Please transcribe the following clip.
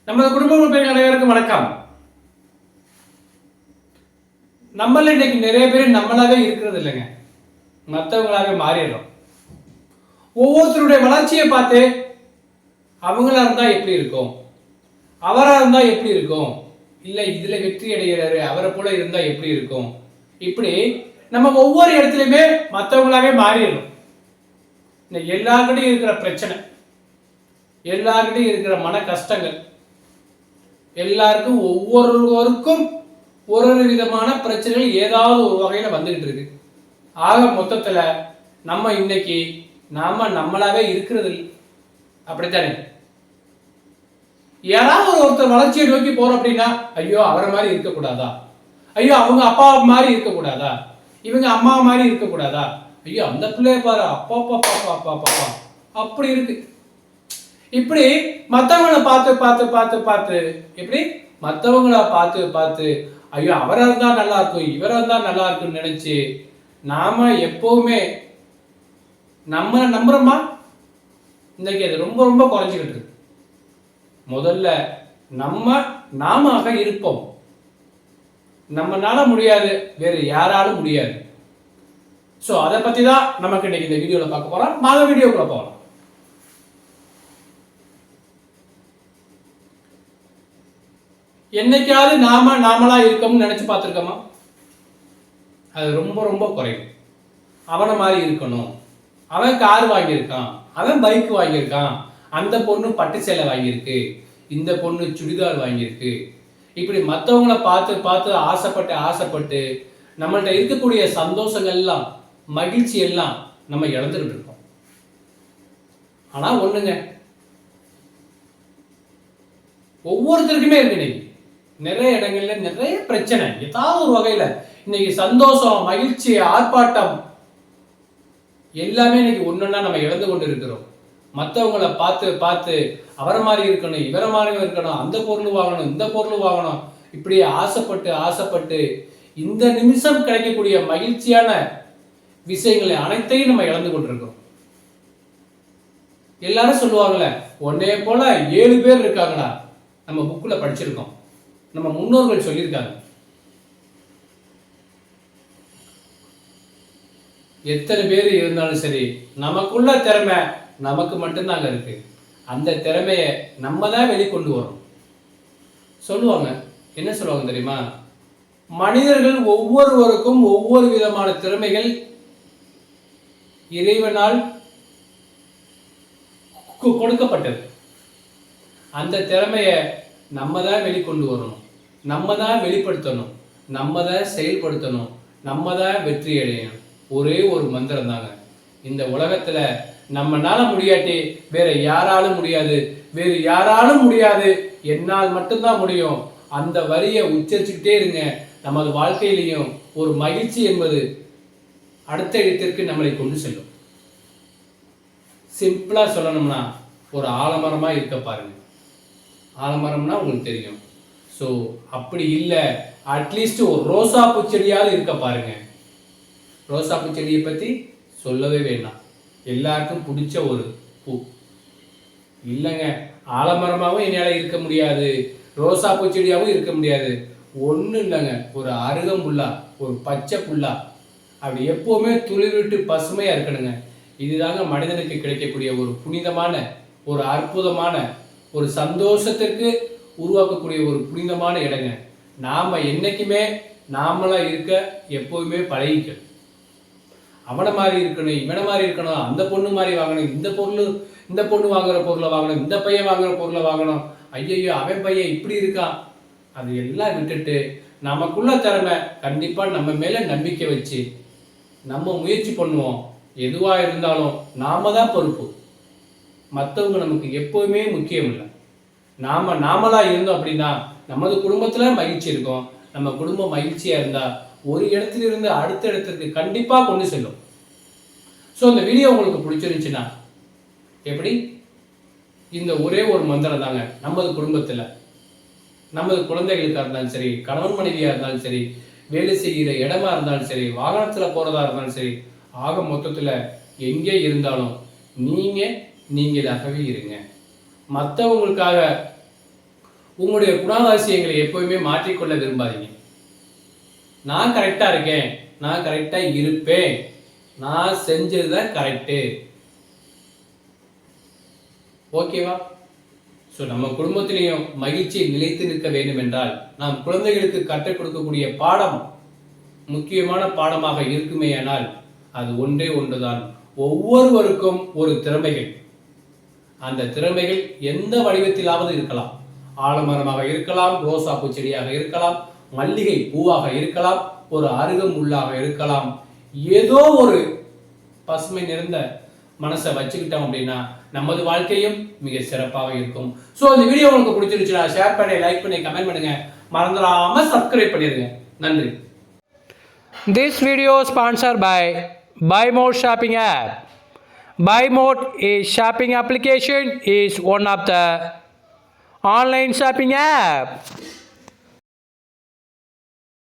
நமது குடும்ப உறுப்பினர்கள் அனைவருக்கும் வணக்கம். நம்மள இன்னைக்கு நிறைய பேர் நம்மளாவே இருக்கிறது இல்லைங்க, மற்றவங்களாவே மாறிடுறோம். ஒவ்வொருத்தருடைய வளர்ச்சியை பார்த்து அவங்களா இருந்தா எப்படி இருக்கும், அவரா இருந்தா எப்படி இருக்கும், இல்ல இதுல வெற்றி அடைகிறாரு அவரை போல இருந்தா எப்படி இருக்கும், இப்படி நம்ம ஒவ்வொரு இடத்துலையுமே மற்றவங்களாவே மாறிடுறோம். எல்லார்கிட்டையும் இருக்கிற பிரச்சனை, எல்லார்கிட்டையும் இருக்கிற மன கஷ்டங்கள், எல்லாருக்கும் ஒவ்வொருவருக்கும் ஒரு விதமான பிரச்சனைகள் ஏதாவது ஒரு வகையில் வந்துகிட்டு இருக்கு. ஆக மொத்தத்தில் நம்ம இன்னைக்கு நம்மளாவே இருக்கிறது இல்லை, அப்படித்தானே? யாராவது ஒருத்தர் வளர்ச்சியை நோக்கி போறோம் அப்படின்னா, ஐயோ அவரை மாதிரி இருக்கக்கூடாதா, ஐயோ அவங்க அப்பா மாதிரி இருக்கக்கூடாதா, இவங்க அம்மா மாதிரி இருக்கக்கூடாதா, ஐயோ அந்த பிள்ளைய பாரு அப்பா பாப்பா பாப்பா பாப்பா அப்படி இருக்கு. இப்படி மற்றவங்களை பார்த்து பார்த்து பார்த்து பார்த்து எப்படி மற்றவங்கள பார்த்து பார்த்து ஐயோ அவரை இருந்தா நல்லா இருக்கும், இவரை இருந்தா நல்லா இருக்கும்னு நினைச்சு நாம எப்பவுமே நம்ம நம்புறோமா? இன்னைக்கு அது ரொம்ப ரொம்ப குறைஞ்சிக்கிட்டு இருக்கு. முதல்ல நாம இருப்போம். நம்மனால முடியாது, வேறு யாராலும் முடியாது. ஸோ அதை பத்தி தான் நமக்கு இன்னைக்கு இந்த வீடியோல பார்க்க போறோம். வாங்க வீடியோக்குள்ள போகலாம். என்னைக்காவது நாமளா இருக்கோம்னு நினைச்சு பார்த்துருக்கோமா? அது ரொம்ப ரொம்ப குறைவு. அவனை மாதிரி இருக்கணும், அவன் கார் வாங்கியிருக்கான், அவன் பைக் வாங்கியிருக்கான், அந்த பொண்ணு பட்டு சேலை வாங்கியிருக்கு, இந்த பொண்ணு சுடிதார் வாங்கியிருக்கு, இப்படி மற்றவங்களை பார்த்து பார்த்து ஆசைப்பட்டு ஆசைப்பட்டு நம்மள்ட்ட இருக்கக்கூடிய சந்தோஷங்கள் எல்லாம் மகிழ்ச்சி எல்லாம் நம்ம இழந்துகிட்டு இருக்கோம். ஆனா ஒண்ணுங்க, ஒவ்வொருத்தருக்குமே இருக்கு. இன்னைக்கு நிறைய இடங்கள்ல நிறைய பிரச்சனை, ஏதாவது ஒரு வகையில இன்னைக்கு சந்தோஷம், மகிழ்ச்சி, ஆர்ப்பாட்டம் எல்லாமே இன்னைக்கு ஒன்னொன்னா நம்ம இழந்து கொண்டு இருக்கிறோம். மற்றவங்களை பார்த்து பார்த்து அவரை மாதிரி இருக்கணும், இவரை மாதிரி இருக்கணும், அந்த பொருள் வாங்கணும், இந்த பொருள் வாங்கணும், இப்படி ஆசைப்பட்டு ஆசைப்பட்டு இந்த நிமிஷம் கிடைக்கக்கூடிய மகிழ்ச்சியான விஷயங்களை அனைத்தையும் நம்ம இழந்து கொண்டிருக்கிறோம். எல்லாரும் சொல்லுவாங்கல்ல, ஒன்னே போல 7 பேர் இருக்காங்களா, நம்ம புக்கில் படிச்சிருக்கோம், நம்ம முன்னோர்கள் சொல்லியிருக்காங்க. எத்தனை பேர் இருந்தாலும் சரி, நமக்குள்ள திறமை நமக்கு மட்டும்தாங்க இருக்கு. அந்த திறமைய நம்ம தான் வெளிக்கொண்டு வரோம். சொல்லுவாங்க, என்ன சொல்லுவாங்க தெரியுமா? மனிதர்கள் ஒவ்வொருவருக்கும் ஒவ்வொரு விதமான திறமைகள் இறைவனால் கொடுக்கப்பட்டது. அந்த திறமைய நம்ம தான் வெளிக்கொண்டு வரணும், நம்ம தான் வெளிப்படுத்தணும், நம்ம தான் செயல்படுத்தணும், நம்ம தான் வெற்றி அடையணும். ஒரே ஒரு மந்திரம் தாங்க. இந்த உலகத்துல நம்மனால முடியாட்டி வேற யாராலும் முடியாது, வேறு யாராலும் முடியாது, என்னால் மட்டும்தான் முடியும். அந்த வரியை உச்சரிச்சுக்கிட்டே இருங்க. நமது வாழ்க்கையிலையும் ஒரு மகிழ்ச்சி என்பது அடுத்த இடத்திற்கு நம்மளை கொண்டு செல்லும். சிம்பிளா சொல்லணும்னா, ஒரு ஆலமரமா இருக்க பாருங்க. ஆலமரம்னா உங்களுக்கு தெரியும். ஸோ அப்படி இல்லை, அட்லீஸ்ட் ஒரு ரோசா பூச்செடியாவது இருக்க பாருங்க. ரோசா பூச்செடியை பற்றி சொல்லவே வேண்டாம், எல்லாருக்கும் பிடிச்ச ஒரு பூ. இல்லைங்க, ஆலமரமாகவும் என்னால் இருக்க முடியாது, ரோசா பூச்செடியாகவும் இருக்க முடியாது. ஒன்றும் இல்லைங்க, ஒரு அருகம்புல்லா, ஒரு பச்சை புல்லா, அப்படி எப்போவுமே துளிர்விட்டு பசுமையாக இருக்கணுங்க. இதுதாங்க மனிதனுக்கு கிடைக்கக்கூடிய ஒரு புனிதமான, ஒரு அற்புதமான, ஒரு சந்தோஷத்திற்கு உருவாக்கக்கூடிய ஒரு புனிதமான இடங்க. நாம என்னைக்குமே நாமளா இருக்க எப்போதுமே பழகிக்கணும். அவனை மாதிரி இருக்கணும், இவனை மாதிரி இருக்கணும், அந்த பொண்ணு மாதிரி வாங்கணும், இந்த பொண்ணு வாங்குற பொருளை வாங்கணும், இந்த பையன் வாங்குற பொருளை வாங்கணும், ஐயையோ அவன் பையன் இப்படி இருக்கான், அது எல்லாம் விட்டுட்டு நமக்குள்ள திறமை கண்டிப்பா நம்ம மேல நம்பிக்கை வச்சு நம்ம முயற்சி பண்ணுவோம். எதுவா இருந்தாலும் நாம தான் பொறுப்பு, மற்றவங்க நமக்கு எப்போதுமே முக்கியம் இல்லை. நாமளா இருந்தோம் அப்படின்னா நமது குடும்பத்துல மகிழ்ச்சி இருக்கும். நம்ம குடும்பம் மகிழ்ச்சியா இருந்தா ஒரு இடத்திலிருந்து அடுத்த இடத்திற்கு கண்டிப்பா கொண்டு செல்லும். ஸோ இந்த வீடியோ உங்களுக்கு பிடிச்சிருந்துச்சுன்னா, எப்படி இந்த ஒரே ஒரு மந்திரம் தாங்க நமது குடும்பத்துல, நமது குழந்தைகளுக்காக இருந்தாலும் சரி, கணவன் மனைவியா இருந்தாலும் சரி, வேலை செய்கிற இடமா இருந்தாலும் சரி, வாகனத்துல போறதா இருந்தாலும் சரி, ஆக மொத்தத்துல எங்கே இருந்தாலும் நீங்களாகவே இருங்க. மற்றவங்களுக்காக உங்களுடைய குணாதிசயங்களை எப்போயுமே மாற்றிக்கொள்ள விரும்பாதீங்க. நான் கரெக்டாக இருக்கேன், நான் கரெக்டாக இருப்பேன், நான் செஞ்சது தான் கரெக்டு, ஓகேவா? ஸோ நம்ம குடும்பத்திலையும் மகிழ்ச்சி நிலைத்து நிற்க வேண்டும் என்றால் நாம் குழந்தைகளுக்கு கற்றுக் கொடுக்கக்கூடிய பாடம் முக்கியமான பாடமாக இருக்குமே ஆனால் அது ஒன்றே ஒன்றுதான். ஒவ்வொருவருக்கும் ஒரு திறமைகள், அந்த திறமைகள் எந்த வடிவத்திலாவது இருக்கலாம். ஆலமரமாக இருக்கலாம், ரோசாப்பூ செடியாக இருக்கலாம், மல்லிகை பூவாக இருக்கலாம், ஒரு அருகம்புல்லாக இருக்கலாம். ஏதோ ஒரு பசுமை நிறைந்த மனசை வச்சுக்கிட்டோம் அப்படின்னா நமது வாழ்க்கையும் மிக சிறப்பாக இருக்கும். ஸோ இந்த வீடியோ உங்களுக்கு பிடிச்சிருச்சுன்னா ஷேர் பண்ணி, லைக் பண்ணி, கமெண்ட் பண்ணுங்க. மறந்துடாம சப்ஸ்கிரைப் பண்ணிடுங்க. நன்றி. This video sponsored by BuyMode shopping app. BuyMode is shopping application is one of the online shopping app.